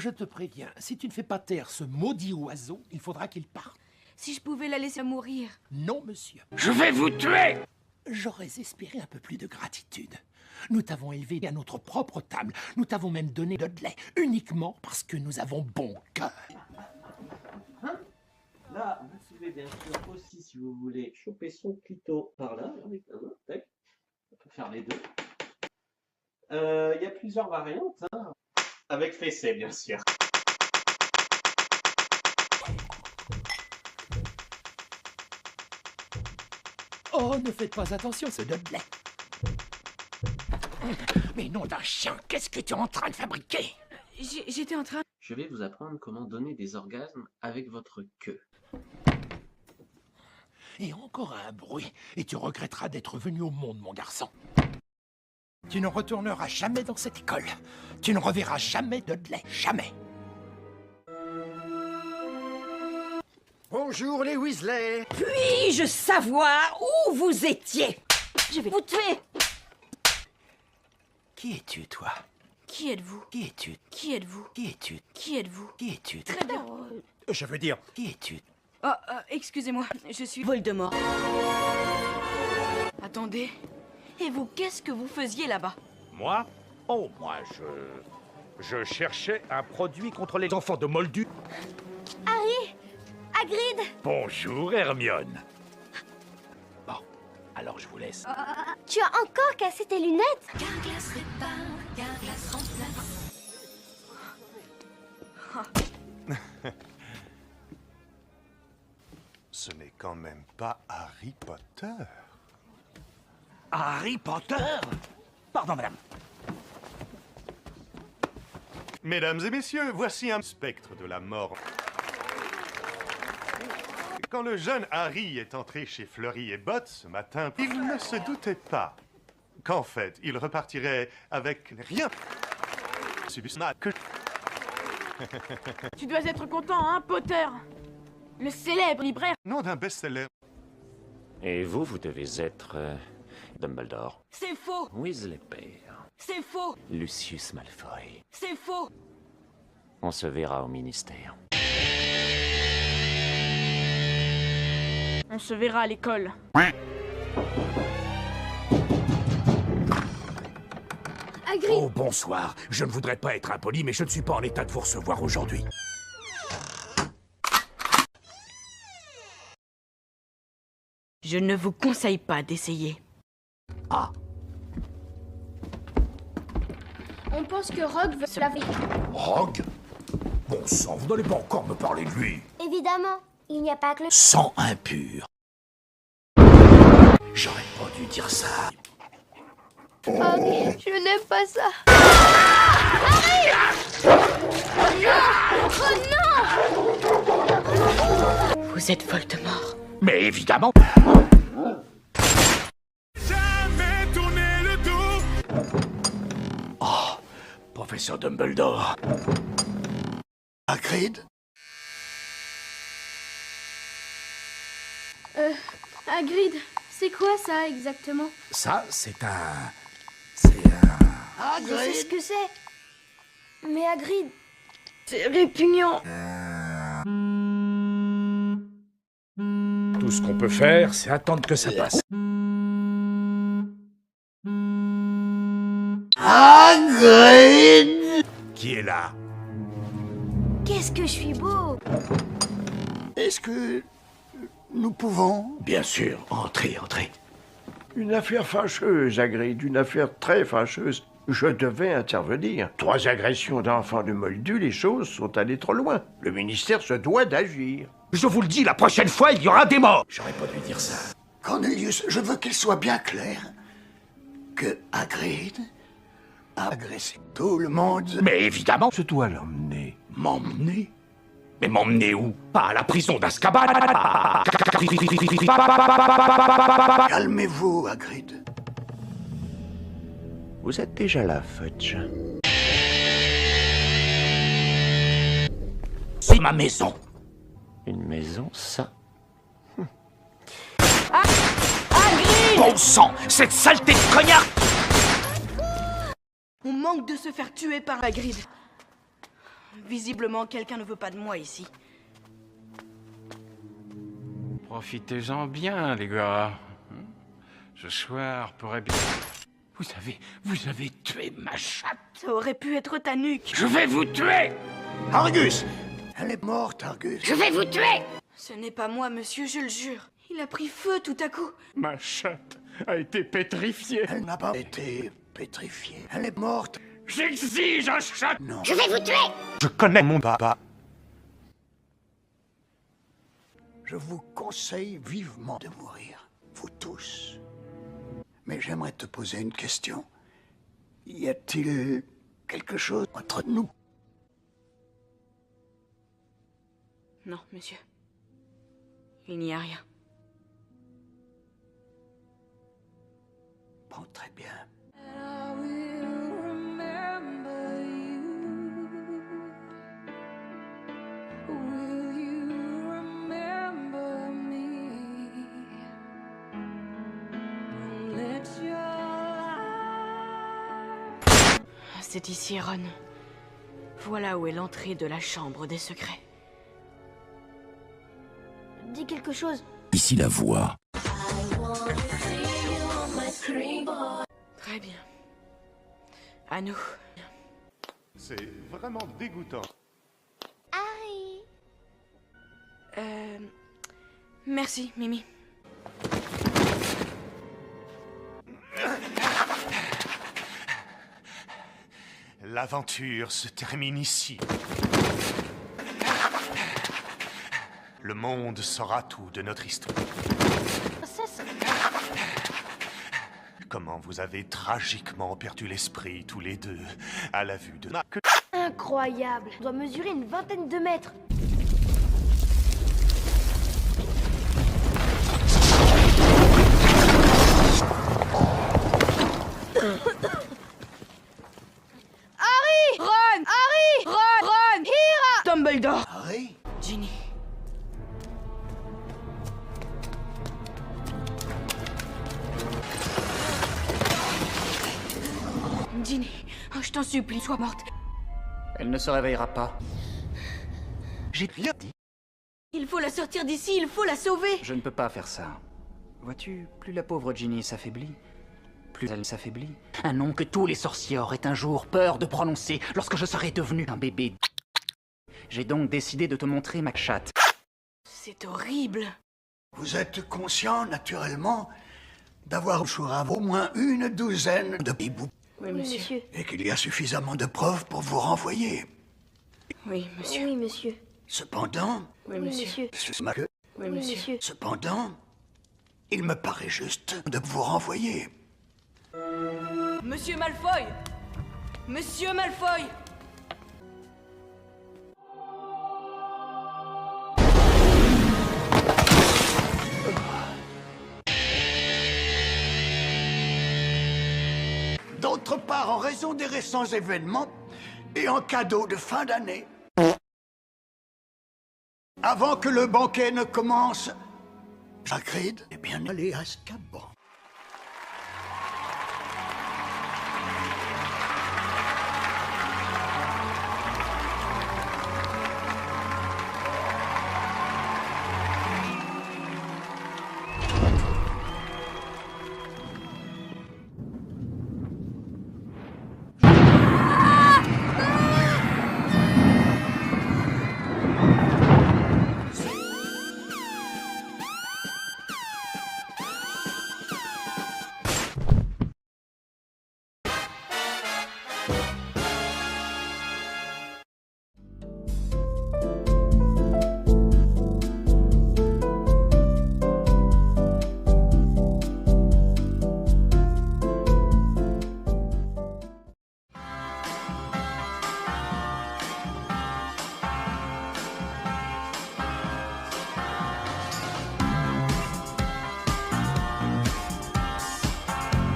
Je te préviens, si tu ne fais pas taire ce maudit oiseau, il faudra qu'il parte. Si je pouvais la laisser mourir. Non, monsieur. Je vais vous tuer! J'aurais espéré un peu plus de gratitude. Nous t'avons élevé à notre propre table. Nous t'avons même donné de lait, uniquement parce que nous avons bon cœur. Là, vous pouvez bien sûr aussi, si vous voulez, choper son clito par là, avec la main. Tac. On peut faire les deux. Il y a plusieurs variantes, hein. Avec fessée, bien sûr. Oh, ne faites pas attention, c'est de lait. Mais nom d'un chien, qu'est-ce que tu es en train de fabriquer? J'étais en train... Je vais vous apprendre comment donner des orgasmes avec votre queue. Et encore un bruit, et tu regretteras d'être venu au monde, mon garçon. Tu ne retourneras jamais dans cette école. Tu ne reverras jamais de lait, jamais. Bonjour les Weasley! Puis-je savoir où vous étiez? Je vais vous tuer. Qui es-tu, toi? Qui êtes-vous? Qui es-tu? Qui êtes-vous? Qui es-tu? Qui êtes-vous? Qui es-tu? Très bien. Je veux dire, Qui es-tu? Oh, excusez-moi, je suis... Voldemort. Attendez. Et vous, qu'est-ce que vous faisiez là-bas? Moi? Oh, moi, je cherchais un produit contre les enfants de Moldu. Harry! Hagrid! Bonjour, Hermione. Bon, alors je vous laisse. Tu as encore cassé tes lunettes? Carglass répare, Carglass remplace. Ce n'est quand même pas Harry Potter. Harry Potter? Pardon, madame. Mesdames et messieurs, voici un spectre de la mort. Quand le jeune Harry est entré chez Fleury et Bott ce matin, il ne se doutait pas qu'en fait, il repartirait avec rien. Que... Tu dois être content, hein, Potter? Le célèbre libraire. Nom d'un best-seller. Et vous, vous devez être Dumbledore. C'est faux! Weasley père. C'est faux! Lucius Malfoy. C'est faux! On se verra au ministère. On se verra à l'école. Hagrid! Oh, bonsoir. Je ne voudrais pas être impoli, mais je ne suis pas en état de vous recevoir aujourd'hui. Je ne vous conseille pas d'essayer. Ah. On pense que Rogue veut se laver. Rogue? Bon sang, vous n'allez pas encore me parler de lui. Évidemment, il n'y a pas que le... Sang impur. J'aurais pas dû dire ça. Harry, je n'aime pas ça. Oh non! Vous êtes Voldemort. Mais évidemment. Jamais tourner le dos! Oh, professeur Dumbledore. Hagrid? Hagrid, c'est quoi ça exactement? Ça, c'est un... Je sais ce que c'est. Mais Hagrid, c'est répugnant. Tout ce qu'on peut faire, c'est attendre que ça passe. Hagrid! Qui est là? Qu'est-ce que je suis beau! Est-ce que nous pouvons... Bien sûr, entrez, entrez. Une affaire fâcheuse, Hagrid, une affaire très fâcheuse. Je devais intervenir. 3 agressions d'enfants de Moldu, les choses sont allées trop loin. Le ministère se doit d'agir. Je vous le dis, la prochaine fois, il y aura des morts. J'aurais pas dû dire ça. Cornelius, je veux qu'il soit bien clair que Hagrid a agressé tout le monde. Mais évidemment. Je dois l'emmener. M'emmener? Mais m'emmener où? Pas à la prison d'Azkaban. Calmez-vous, Hagrid. Vous êtes déjà là, Fudge. C'est ma maison. Une maison, ça? Hagrid! Bon sang, cette saleté de cognard! On manque de se faire tuer par Hagrid. Visiblement, quelqu'un ne veut pas de moi ici. Profitez-en bien, les gars. Ce soir pourrait bien... Vous avez tué ma chatte. Ça aurait pu être ta nuque. Je vais vous tuer. Argus! Elle est morte, Argus. Je vais vous tuer. Ce n'est pas moi, monsieur, je le jure. Il a pris feu tout à coup. Ma chatte a été pétrifiée. Elle n'a pas été pétrifiée. Elle est morte. J'exige un chat. Non. Je vais vous tuer. Je connais mon papa. Je vous conseille vivement de mourir, vous tous. Mais j'aimerais te poser une question. Y a-t-il quelque chose entre nous? Non, monsieur. Il n'y a rien. Bon, très bien. C'est ici, Ron. Voilà où est l'entrée de la chambre des secrets. Dis quelque chose. Ici la voix. Très bien. À nous. C'est vraiment dégoûtant. Harry. Merci, Mimi. L'aventure se termine ici. Le monde saura tout de notre histoire. Comment vous avez tragiquement perdu l'esprit tous les deux à la vue de... Incroyable. On doit mesurer une vingtaine de mètres. Harry! Ron! Harry! Ron! Hira! Dumbledore! Harry? Ginny. Ginny, oh, je t'en supplie, sois morte. Elle ne se réveillera pas. J'ai rien dit. Il faut la sortir d'ici, il faut la sauver. Je ne peux pas faire ça. Vois-tu, plus la pauvre Ginny s'affaiblit, plus elle s'affaiblit. Un nom que tous les sorciers auraient un jour peur de prononcer lorsque je serai devenu un bébé. J'ai donc décidé de te montrer ma chatte. C'est horrible. Vous êtes conscient, naturellement, d'avoir au moins une douzaine de hiboux. Oui, monsieur. Et qu'il y a suffisamment de preuves pour vous renvoyer. Oui, monsieur. Oui, monsieur. Cependant... Oui, monsieur. Oui, monsieur. Cependant, il me paraît juste de vous renvoyer. Monsieur Malfoy! Monsieur Malfoy! D'autre part, en raison des récents événements, et en cadeau de fin d'année, avant que le banquet ne commence, Hagrid est bien allé à Azkaban.